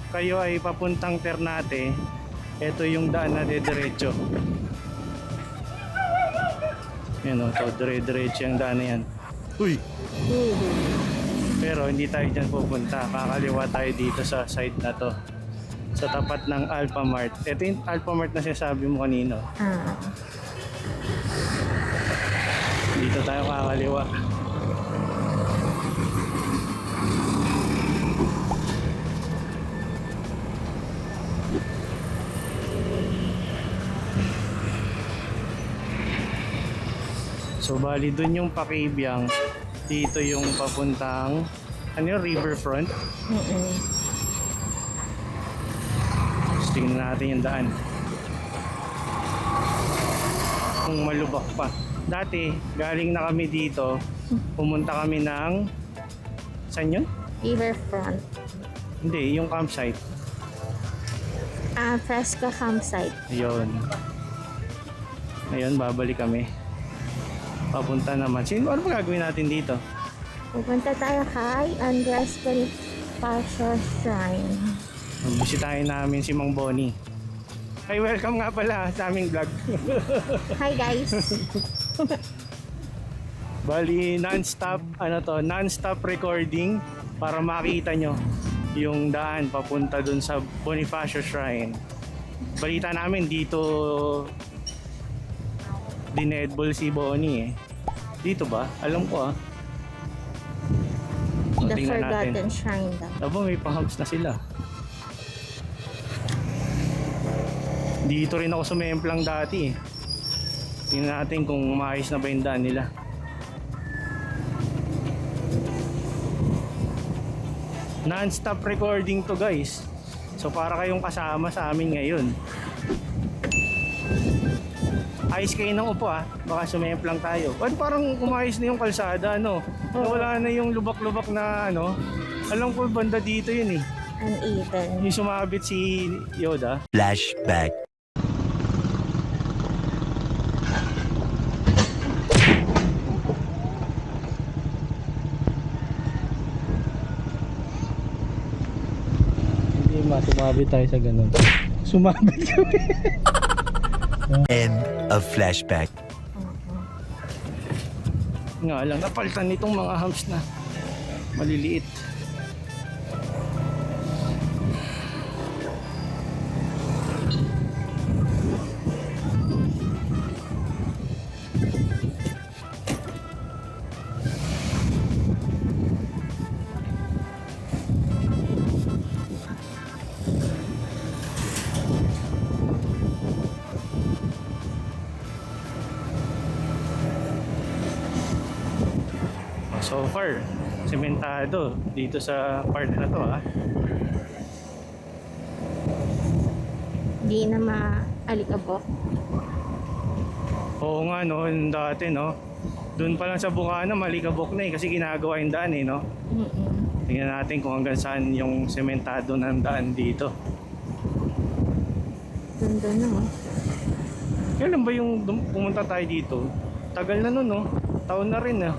kayo ay papuntang Ternate, ito yung daan na diretso. Yan o, to dire-diretso yung daan na yan. Uy! Pero hindi tayo dyan pupunta, kakaliwa tayo dito sa side na to, sa tapat ng Alphamart. Ito yung Alphamart na sinasabi mo kanina. Dito tayo kakaliwa. So bali dun yung Pakibyang, dito yung papuntang ano yung riverfront. Tapos tingnan natin yung daan kung malubak pa. Dati galing na kami dito, pumunta kami ng saan yun? Riverfront. Hindi, yung campsite. Fresca campsite. Ayun. Ayun, babalik kami. Papunta naman. Ano ba gagawin natin dito? Pupunta tayo kay Andres Bonifacio Shrine. Bisitahin namin si Mang Bonnie. Ay, welcome nga pala sa aming vlog. Hi guys! Bali, non-stop, non-stop recording para makita nyo yung daan papunta dun sa Bonifacio Shrine. Balita namin dito dinedball si Bonnie eh. Dito ba? Alam ko ah. The Tingnan Forgotten natin. Shrine daw. Aba, may pang-hubs na sila. Dito rin ako sumemplang dati eh. Tingnan natin kung maayos na ba yung daan nila. Non-stop recording to guys. So para kayong kasama sa amin ngayon. Ayos kayo ng upo ah. Baka sumemplang tayo. At parang umayos na yung kalsada ano. Wala na yung lubak-lubak na ano. Alam ko banda dito yun eh. Uneven. Yung sumabit si Yoda. Flashback. Hindi sumabit tayo sa ganun. Sumabit kami. End of flashback. Nga lang, napalitan nitong mga hams na maliliit. So far, sementado dito sa part na to ha. Di na maalikabok. Oo nga no, yung dati no. Doon pa lang sa Bukana, malikabok na eh kasi ginagawa yung daan eh no. Tingnan natin kung hanggang saan yung sementado ng daan dito. Ganda na oh. Kailan ba yung pumunta tayo dito? Tagal na nun no. Taon na rin ah.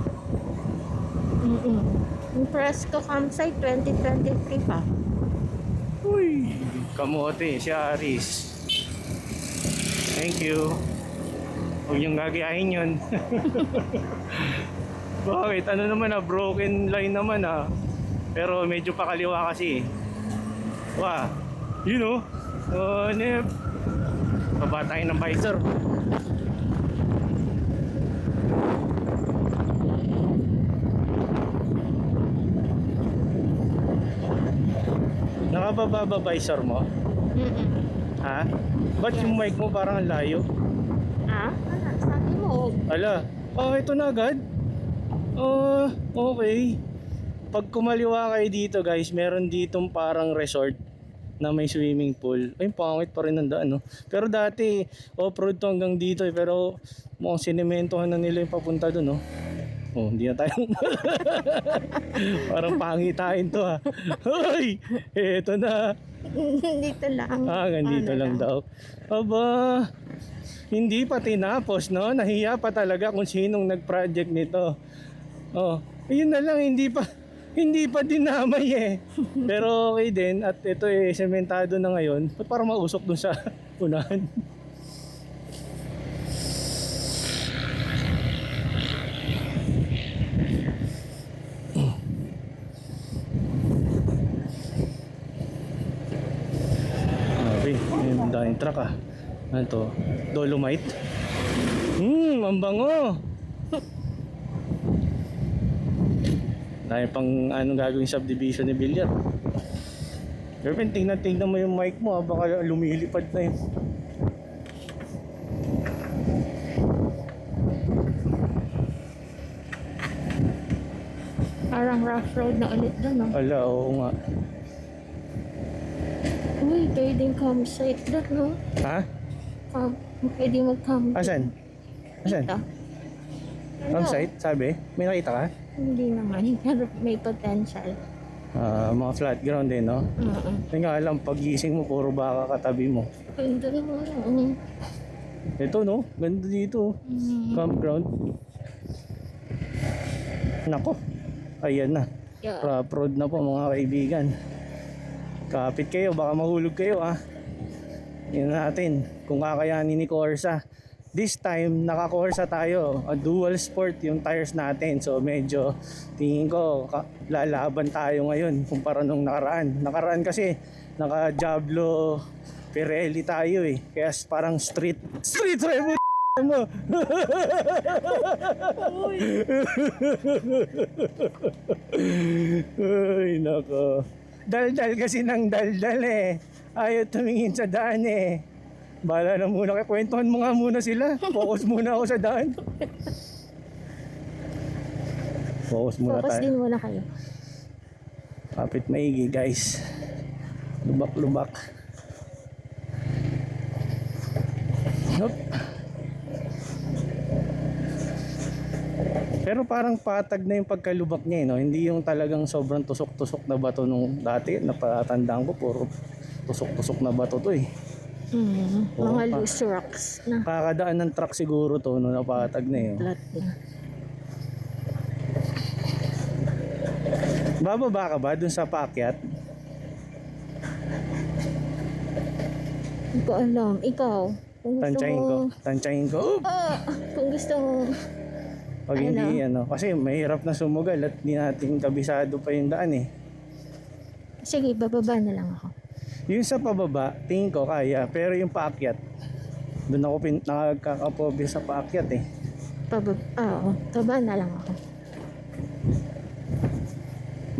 Yung Fresca campsite 2023 pa. Uy, kamote, si Aris. Thank you. Huwag niyong gagayahin yun. Bakit? Ano naman ah, broken line naman ah. Pero medyo pakaliwa kasi. Wah, you know. Baba tayo ng visor. Nakababa ba visor mo? Ha? Ba't yung mic mo parang ang layo? Ano? Sabi mo. Ala, ito na agad? Okay. Pag kumaliwa kayo dito guys, meron ditong parang resort na may swimming pool. Ay, pangit pa rin ang daan, no? Pero dati, off-road to hanggang dito eh. Pero mukhang sinementohan na nila yung papunta doon, no? Oh, hindi na tayo. Parang pangitain to ha. Hoy! Eto na. Dito lang. Ganito lang daw. Aba, hindi pa tinapos, no? Nahiya pa talaga kung sinong nag-project nito. Oh, ayun na lang, hindi pa Hindi pa dinamay eh. Pero okay din at ito eh sementado na ngayon. Ba't parang mausok dun sa unahan? Okay, yung daming truck ah. Ano to? Dolomite? Ang bango! Dahil pang anong gagawin subdivision ni Villar. Pero tingnan mo yung mic mo, baka lumilipad na yun. Parang rough road na ulit doon, no? Ala, oo nga. Uy, pwedeng campsite doon, no? Ha? Pwede mag-camp. Asan? Asan? Ito. Campsite? Sabi? May nakita ka? Hindi naman, pero may potential. Mga flat ground din, no? Oo. Hindi nga alam, pagising mo, puro baka katabi mo. Ganda naman. Ito, no? Ganda dito. Campground. Nako. Ayan na. Yeah. Rough road na po mga kaibigan. Kapit kayo, baka mahulog kayo ah. Yun natin, kung kakayanin ni Corsa. This time, naka-Corsa tayo. A dual sport yung tires natin. So medyo, tingin ko, lalaban tayo ngayon kumpara nung nakaraan. Nakaraan kasi, naka-Diablo Pirelli tayo eh. Kaya parang street drive mo. Ay, nako. Daldal kasi ng daldal eh. Ayaw tumingin sa daan eh. Bala na muna, kwentuhan mo nga muna sila. Focus muna ako sa daan. Focus muna Focus tayo. din muna kayo. Kapit maigi guys. Lubak. Yup. Pero parang patag na yung pagkalubak niya, no? Hindi yung talagang sobrang tusok-tusok na bato nung dati. Napatandaan ko, puro tusok-tusok na bato to eh. Oo, Mga pa. loose rocks na. Kakadaan ng truck siguro to, no? Napatag na yun. Flat din. Bababa ka ba dun sa paakyat? Hindi ko alam. Ikaw, kung gusto mo... Tansyahin ko. Kung gusto mo... Pag hindi, kasi mahirap na sumugal at hindi natin kabisado pa yung daan eh. Sige, bababa na lang ako. Yung sa pababa, tingin ko kaya, pero yung paakyat, doon ako nakakapobi sa paakyat eh. Oo, baba na lang ako.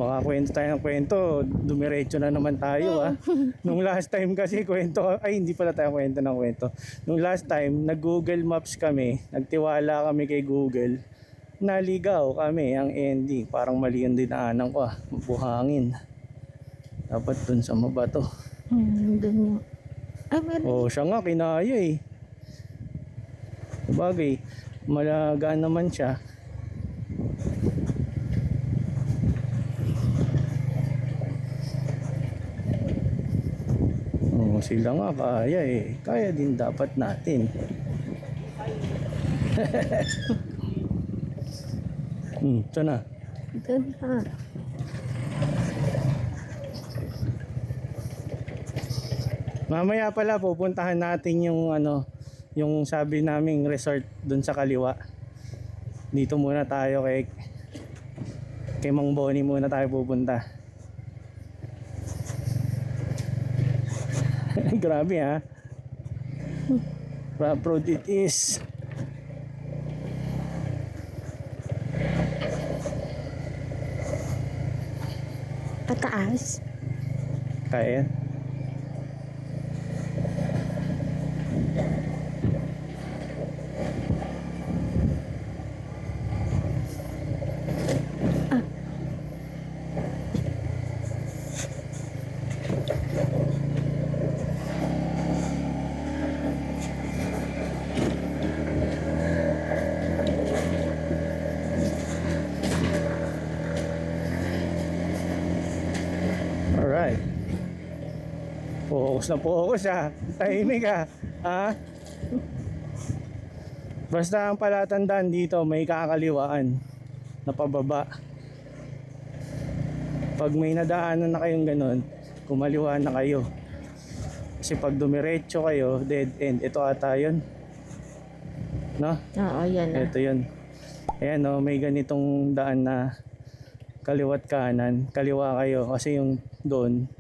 Makakwento tayo ng kwento, dumiretso na naman tayo ah. Nung last time kasi hindi pala tayo kwento ng kwento. Nung last time, nag-Google Maps kami, nagtiwala kami kay Google, naligaw kami, ang ending, parang mali yung dinaanan ko ah, buhangin. Dapat dun sa mabato. Dun yung... Ay, meron. Siya nga, kinaya eh. Sabagay, malagaan naman siya. Sila nga kaya eh. Kaya din dapat natin. Ito na. Dun ha. Mamaya pala pupuntahan natin yung yung sabi naming resort dun sa kaliwa. Dito muna tayo kay Mang Bonnie muna tayo pupunta. Grabe ha. Rough road it is. Pataas. Kaya. Alright. Focus ha. Tahimik ha. Basta ang palatandaan dito may kakaliwaan na pababa. Pag may nadaanan na kayong ganun, kumaliwa na kayo. Kasi pag dumiretso kayo, dead end. Ito ata yun. No? Oo, yan na. Ito yun. Ayan no, may ganitong daan na kaliwat kanan. Kaliwa kayo kasi yung doon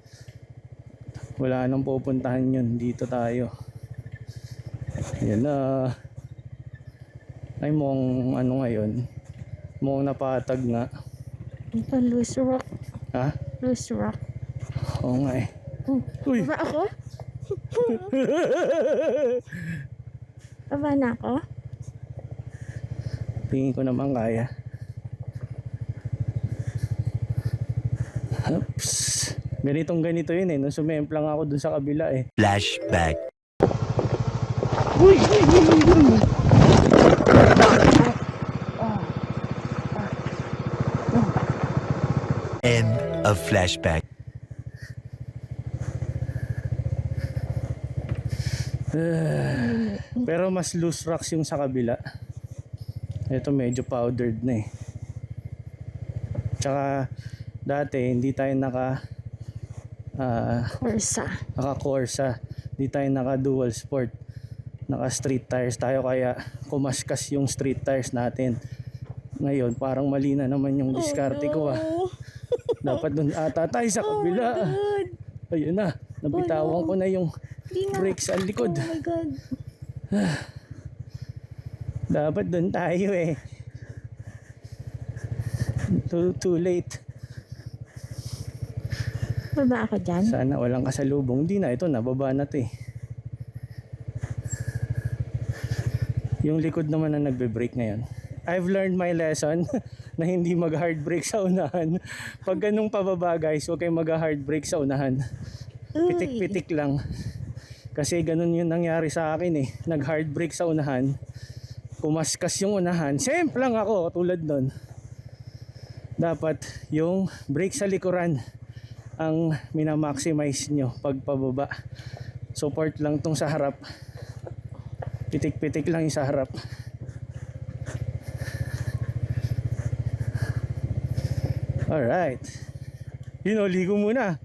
wala nang pupuntahan yun. Dito tayo. Yan na. Ay mukhang ano ngayon. Mukhang napatag nga. Ito, loose rock. Ha? Loose rock. Oo nga eh. Oh, Uy! baba ako? Baba na ako? Tingin ko naman kaya. Oops. Ganitong ganito yun eh. Nung sumemplang ako dun sa kabila eh. Flashback. Uy! Uy! Uy! Uy! Uy! End of flashback. Pero mas loose rocks yung sa kabila. Ito medyo powdered na eh. Tsaka dati hindi tayo naka-Corsa. Hindi tayo naka dual sport. Naka street tires tayo kaya kumaskas yung street tires natin. Ngayon parang mali na naman yung diskarte ko ah. Dapat dun ata tayo sa kabila. Ayun na, nabitawan ko na yung brakes sa likod. Oh my God. Dapat dun tayo eh. Too late. Baba ako dyan? Sana walang kasalubong. Hindi na, ito nababa na to eh. Yung likod naman na nagbe-brake ngayon. I've learned my lesson na hindi mag-hard brake sa unahan. Pag ganung pababa guys, huwag kayong mag-hard brake sa unahan. Pitik-pitik lang. Kasi ganun yung nangyari sa akin eh. Nag-hard brake sa unahan. Kumaskas yung unahan. Siyempre lang ako, katulad nun. Dapat yung brake sa likuran ang minamaximize nyo pag pababa. Support lang tong sa harap. Pitik-pitik lang yung sa harap. Alright. Yun o, ligo muna.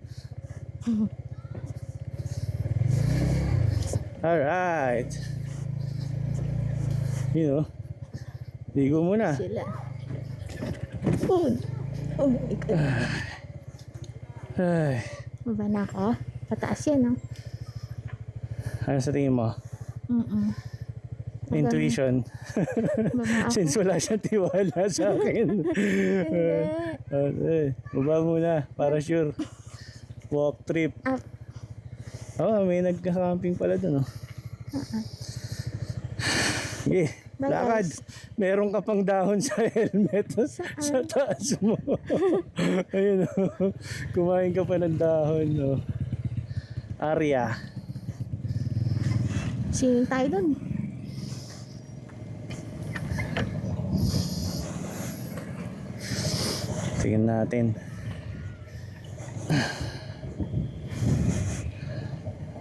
Alright. Yun o. Ligo muna. Sila. Oh, oh my God. Ay. Baba na ako? Pataas yan, no? Ano sa tingin mo? Intuition. Baba ako. Since wala siyang tiwala sa akin. Okay. Baba muna. Para sure. Walk trip. Up. Oh, may nagka-camping pala dun, oh. Okay. Bye, Lakad. guys. Meron ka pang dahon sa helmet sa taas mo. Ayun, oh. Kumain ka pa ng dahon, oh. Arya. Swimming tayo dun. Tingnan natin.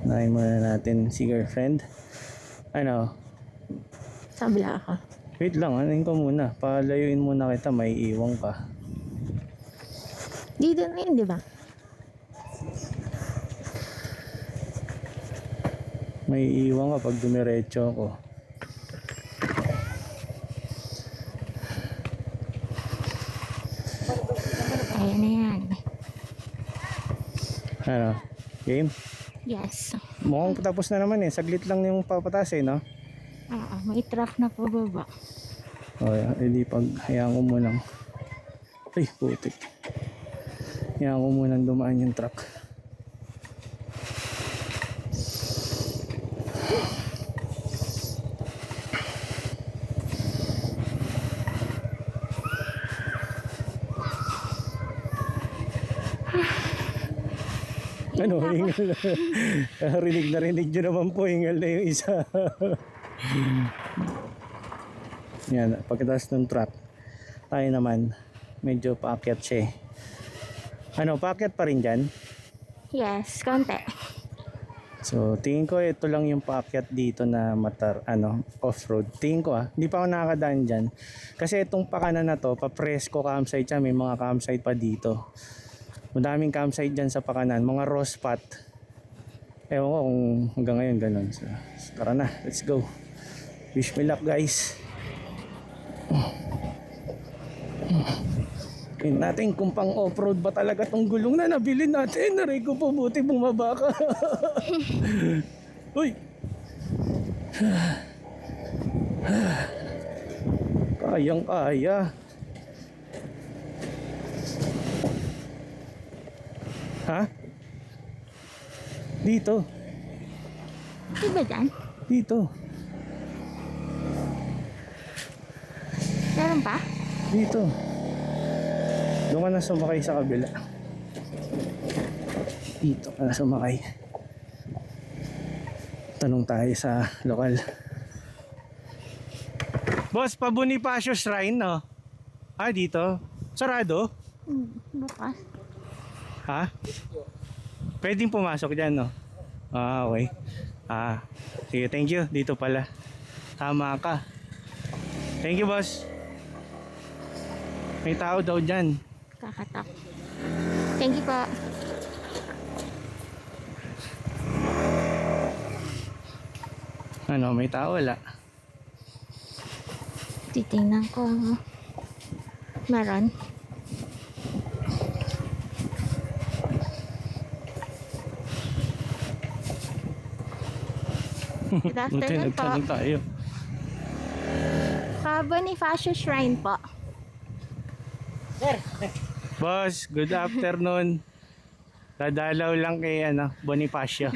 Nahin muna natin si girlfriend. Ano? Sabla ako. Wait lang, anin ko muna. Palayuin muna kita, may iwang ka. Dito na yun, di ba? May iwang ka pag dumiretso ako. Ayan na yan. Ano? Game? Yes. Mukhang tapos na naman eh. Saglit lang yung papatas eh, no? Oo, may truck na pababa. O, hindi pag hayaan ko munang... Ay, putik. Hayaan ko munang dumaan yung truck. Ano, hingal na. Rinig nyo naman po, hingal na yung isa. Yan, pagkatapos ng truck, tayo naman, medyo paakyat siya eh. Ano, paakyat pa rin dyan? Yes, konti. So, tingin ko ito lang yung paakyat dito na off-road. Tingin ko hindi pa ako nakakadaan dyan. Kasi itong pakanan na to, pa-Fresco campsite siya, may mga campsite pa dito. Madaming campsite dyan sa Pakanan, mga raw spot. Ewan ko kung hanggang ngayon ganun. So, tara na, let's go. Wish me luck guys. Tingnan natin kung pang off-road ba talaga tong gulong na nabili natin. Naray ko po, buti bumaba ka. Uy! Kayang kaya. Ha? Dito. Di ba dyan? Dito. Meron pa? Dito. Doon ka na sumakay sa kabila. Dito ka na sumakay. Tanong tayo sa lokal. Boss, pa Bonifacio Shrine, no? Ah, dito? Sarado? Bukas. Ha? Pwedeng pumasok dyan, no? Ah, okay. Ah, sige, thank you. Dito pala. Tama ka. Thank you, boss. May tao daw dyan. Kakatak. Thank you po. Ano, may tao wala? Titingnan ko. Meron. Good Buti afternoon po. nagtanong tayo. Sa Bonifacio Shrine po. Boss, good afternoon. Dadalaw lang kay Bonifacio.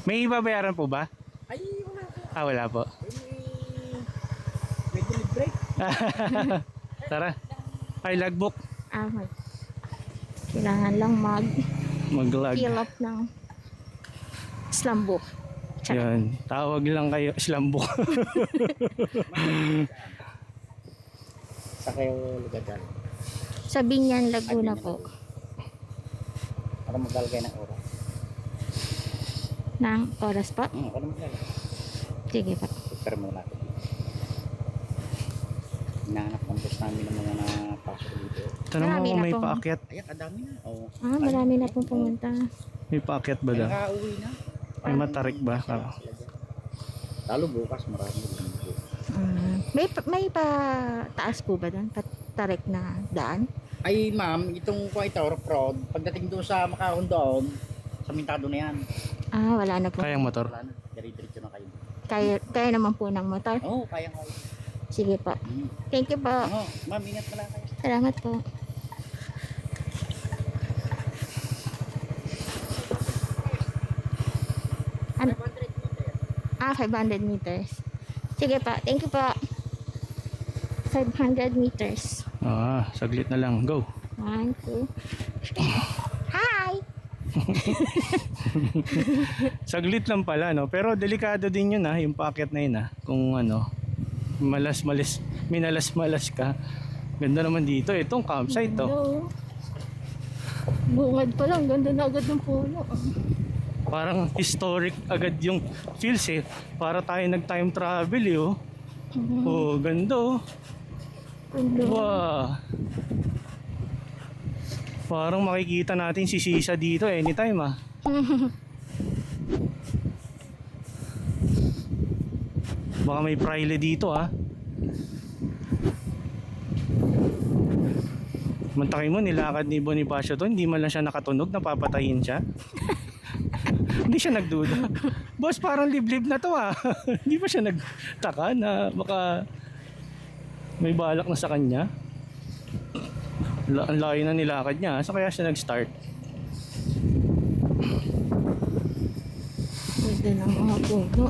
May ibabayaran po ba? Ay, wala po. Ah, wala po. May break. Tara. Ay, logbook. Kailangan lang Mag-log. fill up ng slumbook. Yan. Tawag lang kayo. Slambok. Sa kayo lugar dyan. Sa Binyan, Laguna po. Para maglalagay ng oras. Ng oras po. Para maglalagay. Sige po. Pero muna natin. Hinahanap ng bus namin ng mga napasok dito. Tanong mo Marami kung na may pong- paakyat. Ayan, kadami na. Oh. Marami na pong pumunta. May paakyat ba May daw? nakauwi na. May matarik ba? Ah. Lalo bukas marami din. May pa taas po ba doon? Patarik na daan? Ay ma'am, itong ito, road, pagdating doon sa Makahon doon, sa Mintado na yan. Wala na po. Kayang motor? Wala na, diretso na kayo. Kaya naman po ng motor. Oo, kaya nga. Sige po. Thank you po. Oo, ma'am, ingat pala kayo. Salamat po. Ano? 500 meters. Sige pa. Thank you po. 500 meters. Ah, saglit na lang. Go. 1, 2. Hi! Saglit lang pala, no? Pero delikado din yun, yung paakyat na yun, Kung minalas-malas ka. Ganda naman dito. Itong campsite, to. Hello. Bungad pa lang. Ganda na agad ng puno. Parang historic agad yung feels, Para tayo nag-time travel, oh. Oh, ganda, oh. Hello. Wow. Parang makikita natin si Sisa dito anytime, Baka may praile dito, Mantakin mo, nilakad ni Bonifacio to, hindi man lang siya nakatunog, napapatayin siya. Hindi siya nagduda. Boss, parang liblib na to, Hindi pa siya nagtaka na baka may balak na sa kanya. Ang layo na nilakad niya, so kaya siya nag-start. Ganda ng mga puno.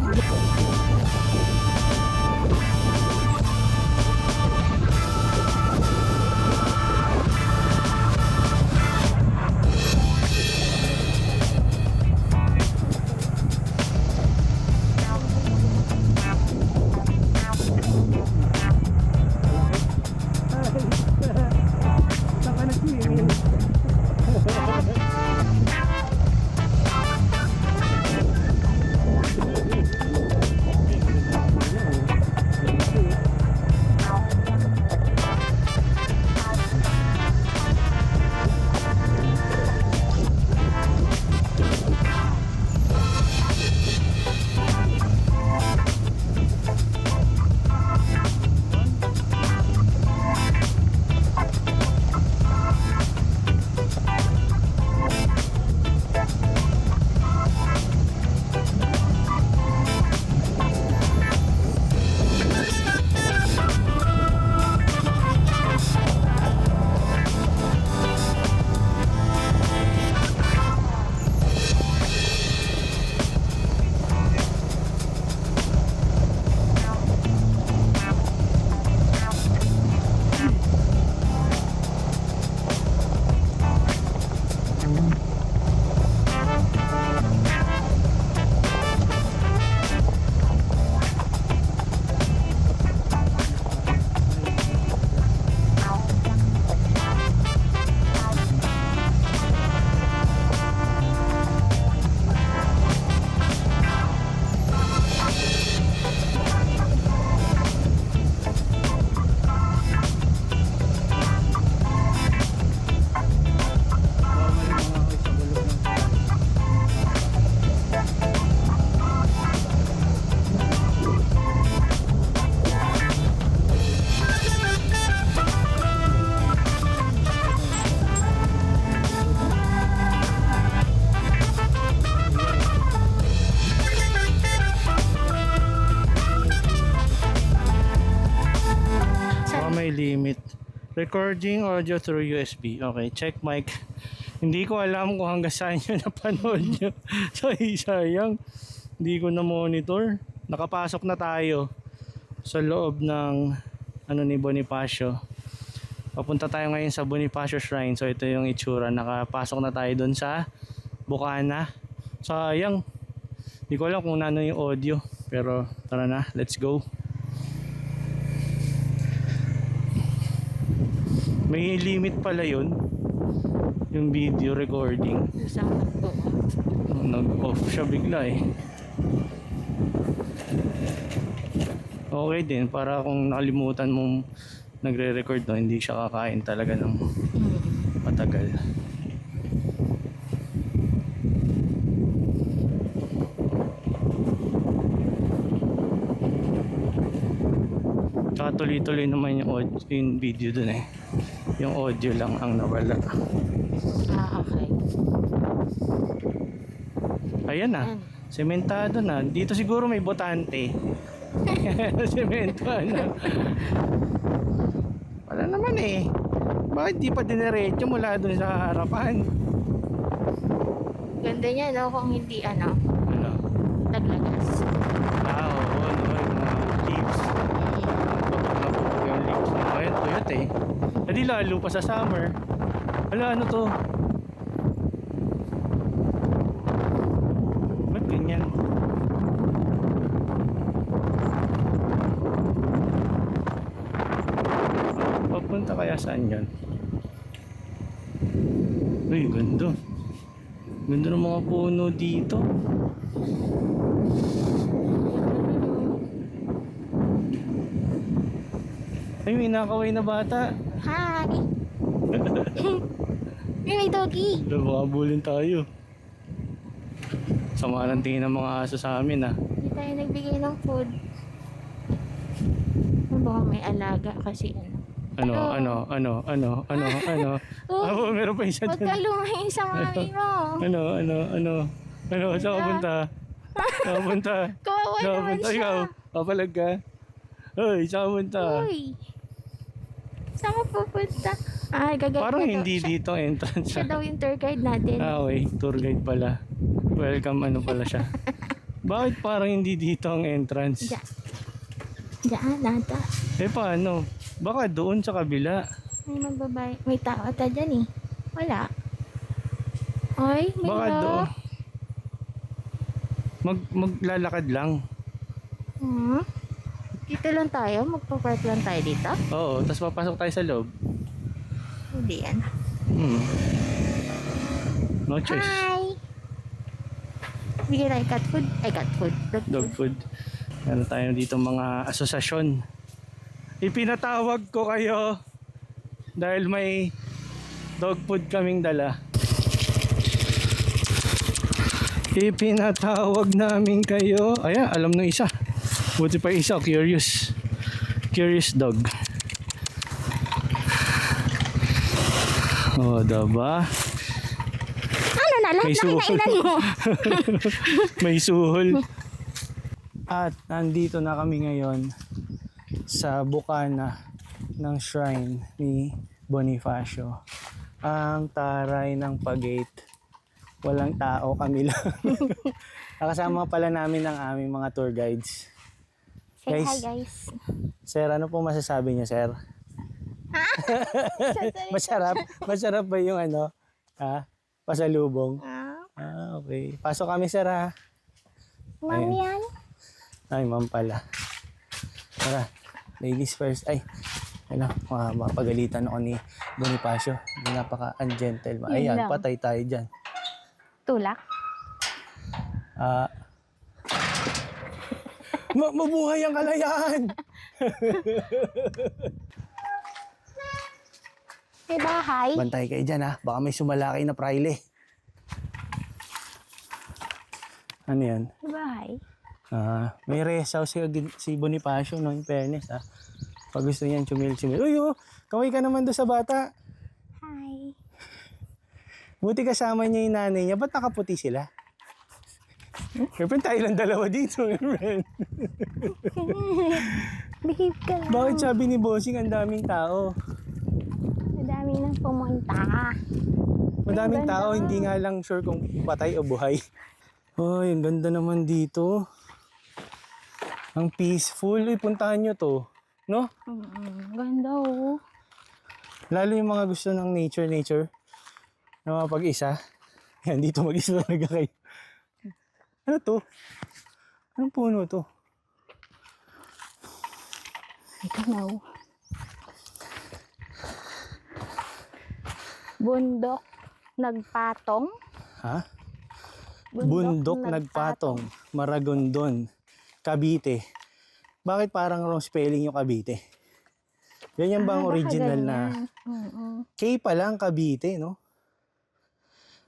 Recording audio through USB. Okay, check mic. Hindi ko alam kung hanggang saan yun napanood nyo. So, sayang. Hindi ko na monitor. Nakapasok na tayo sa loob ng ni Bonifacio. Papunta tayo ngayon sa Bonifacio Shrine. So, ito yung itsura. Nakapasok na tayo doon sa Bukana. Sayang. Hindi ko alam kung nano yung audio. Pero, tara na. Let's go. May limit pala yun, yung video recording. Isang po. Nag-off siya bigla eh. Okay din, para kung nakalimutan mong nagre-record no, hindi siya kakain talaga ng matagal. Tsaka tuloy-tuloy naman yung video dun eh. Yung audio lang ang nawala. Okay. Ayan na. Sementado na. Dito siguro may botante. Semento na. Wala naman eh. Bakit di pa diniretso mula dun sa harapan? Ganda niya, no? Kung hindi, Ano? taglagas. Oo. Yung mga leaves. Putok yung leaves. Ayan, tuyot eh. Hindi lalo pa sa summer. Ano to? Ba't ganyan? Papunta kaya saan yan? Uy, ganda. Ganda ng mga puno dito. Ay, may nakaway na bata. Hi! May doggy! Makabulin tayo. Sama ng tingin ng mga aso sa amin ah. Hindi tayo nagbigay ng food. Baka may alaga kasi Ano? Oh, meron pa isa Huwag dyan. ka lumahin sa mami mo. Saan ka punta? Saan ka punta? Kawawa Saan ka naman punta? siya. Ikaw, papalag ka. Hoy, saan ka punta? Uy. Saan ka pupunta? Ay, gagawin Parang na hindi daw. dito entrance. Siya daw yung tour guide natin. Okay, tour guide pala. Welcome pala siya. Bakit parang hindi dito ang entrance? Diyan, nata. Eh paano? Baka doon sa kabila. May magbabay. May tao ata dyan eh. Wala. Ay, may Baka lock. doon. Maglalakad lang. Hmm? Dito lang tayo? Magpa-park lang tayo dito? Oo, tapos papasok tayo sa loob. Hindi yan. No choice. Hi! Bigyan tayo cat food. Ay, cat food. Dog food. Meron tayo dito mga asosasyon. Ipinatawag ko kayo dahil may dog food kaming dala. Ipinatawag namin kayo. Ayan, alam ng isa. Buti pa isa, curious. Curious dog. Oh, diba? Ano na? Lahat May na suhol. kinainan mo. May suhol. At nandito na kami ngayon sa bukana ng shrine ni Bonifacio. Ang taray ng Pagate. Walang tao, kami lang. Nakasama pala namin ang aming mga tour guides. Say Guys. hi, guys. Sir, ano po masasabi niyo, sir? Masarap ba yung pasalubong? Okay. Pasok kami, sir, ha? Ma'am Ayun. yan. Ay, ma'am pala. Tara, ladies first. Ay, mapagalitan ako ni Bonifacio. Napaka-ungentleman. Yun Ayan, lang. patay tayo dyan. Tulak. Mabuhay ang kalayaan! May bahay. Bantay kayo dyan, ha? Baka may sumalakay na praile. Ano yan? May bahay. May rest house si Bonifacio, no? In fairness, ha? Pag gusto niyan, chumil-chumil. Uy, kaway ka naman doon sa bata. Hi. Buti kasama niya yung nanay niya. Ba't nakaputi sila? Siyempre tayo lang dalawa dito, friend. Behave ka lang. Bakit sabi ni Bossing ang daming tao? marami nang pumunta. Madaming Ang ganda. tao, hindi nga lang sure kung patay o buhay. Ay, ang ganda naman dito. Ang peaceful. Uy, puntahan nyo to. No? Ganda oh. Lalo yung mga gusto ng nature na mapag-isa. Yan, dito mag-isa talaga kayo. Ano to? Anong puno to? Ito na oh. Bundok nagpatong. Ha? Bundok nagpatong. Maragondon. Cavite. Bakit parang wrong spelling yung Cavite? Ganyan ba ang baka original na ganyan. K pa lang Cavite, no?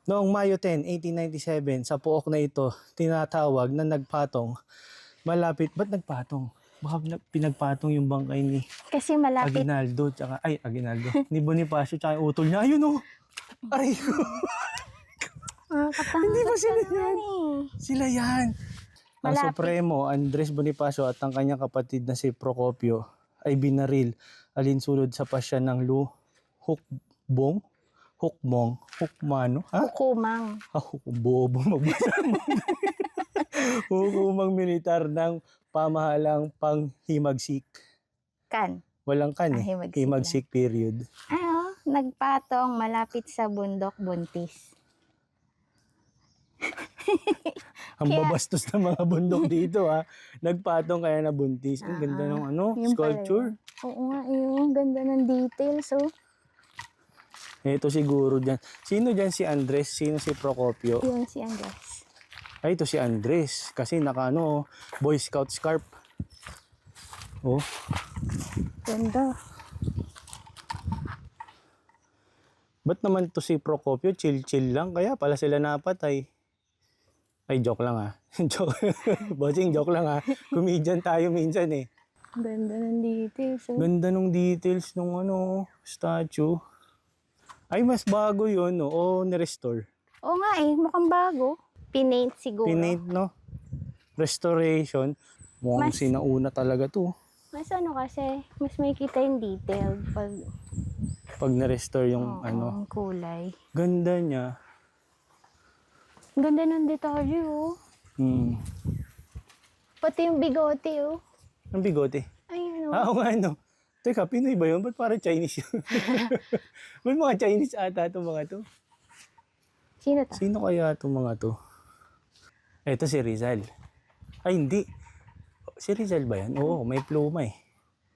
Noong Mayo 10, 1897, sa puok na ito, tinatawag na nagpatong. Malapit, ba't nagpatong? Baka pinagpatong yung bangkay ni Kasi malapit. Aguinaldo, Aguinaldo, ni Bonifacio, tsaka yung utol niya. Ayun, oh! Aray ko! Hindi ba sila yan? Sila yan! Ang Malapit. Supremo, Andres Bonifacio at ang kanyang kapatid na si Procopio ay binaril alinsunod sa pasya ng Hukmano? Ha? Hukumang. Bobo magbasa. Hukumang militar ng pamahalang panghimagsik. Kan. Walang kan eh. Himagsik Himagsik period. Ano? Nagpatong malapit sa bundok buntis. Ang Kaya- babastos ng mga bundok dito ha. Nagpatong kaya na buntis. Ang ganda ng Yun pala sculpture. yun. Oo nga, yung ganda ng details oh. Ito siguro dyan. Sino dyan si Andres? Sino si Procopio? Yun si Andres. Ay, ito si Andres. Kasi naka Boy Scout scarf. Oh. Ganda. Ba't naman to si Procopio? Chill-chill lang. Kaya pala sila napatay. Ay, joke lang ha. Joke. Bossing, joke lang ha. Comedian tayo minsan eh. Ganda ng details oh. Ganda nung details nung statue. Ay, mas bago yun, no? O, nirestore. Oo nga eh, mukhang bago. Pinaint siguro. Pinaint, no? Restoration. Mukhang Mas- sinauna talaga to. Mas ano kasi, mas may kita yung detail pag Pag na-restore yung ang kulay. Ganda niya. Ang ganda ng detalye oh. Pati yung bigote oh. Ang bigote. Ay ano. Oo nga, no? Teka, Pinoy ba yun? Ba't parang Chinese yun? Ba't mga Chinese ata itong mga to? Sino to? Sino kaya itong mga to? Ito si Rizal. Ay, hindi. Si Rizal ba yan? Oo, may pluma eh.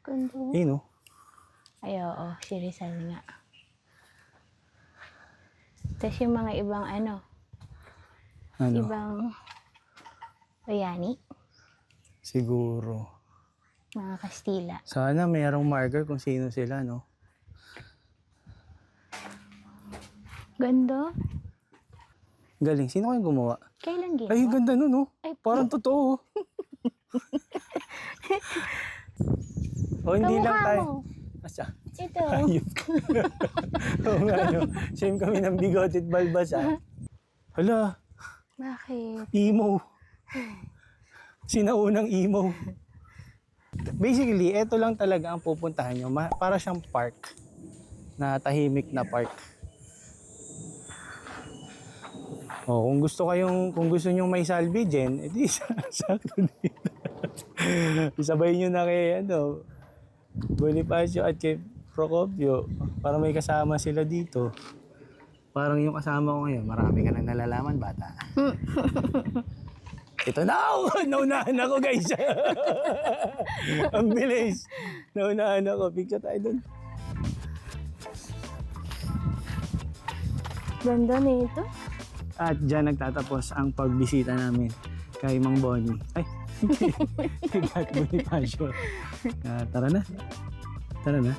Ganda. Ayun, no? Ay oo, si Rizal nga. Tapos yung mga ibang Ano? ibang bayani, Siguro. mga Kastila. Sana mayroong marker kung sino sila, no? Ganda. Galing. Sino kayong gumawa? Kailan ginawa? Ay, ganda nun, no? Ay, Parang totoo. O, hindi lang kamukha tayo. mo. Asa? Ito. Ayun. Oo nga, no? Same kami ng bigot at balbas, ah. Hala, Bakit? emo. Sinaunang emo. Basically, ito lang talaga ang pupuntahan nyo. Para siyang park. Na tahimik na park. Oh, kung gusto niyo may salvi dyan, edi sakto dito. Isabay niyo na kay Bonifacio at kay Procopio para may kasama sila dito. Parang yung kasama ko ngayon, marami ka nang nalalaman, bata. Ito na! Naunahan ako, guys! Ang bilis! Naunahan ako. Picture tayo dun. Ganda nito. At dyan nagtatapos ang pagbisita namin kay Mang Bonnie. Ay, kay Gat Bonifacio. Tara na. Tara na.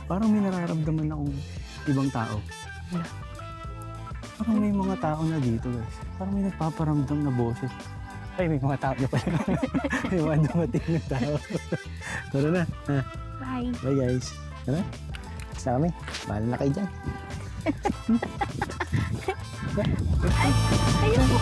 Parang may nararamdaman akong ibang tao. Parang may mga tao na dito, guys. Parang may nagpaparamdam na boses. Ay, may mga tao na pala. May mga dumating na tao. Tara na. Bye. Bye, guys. Tara. Sa kami. Bahala na kayo dyan. Ayoko.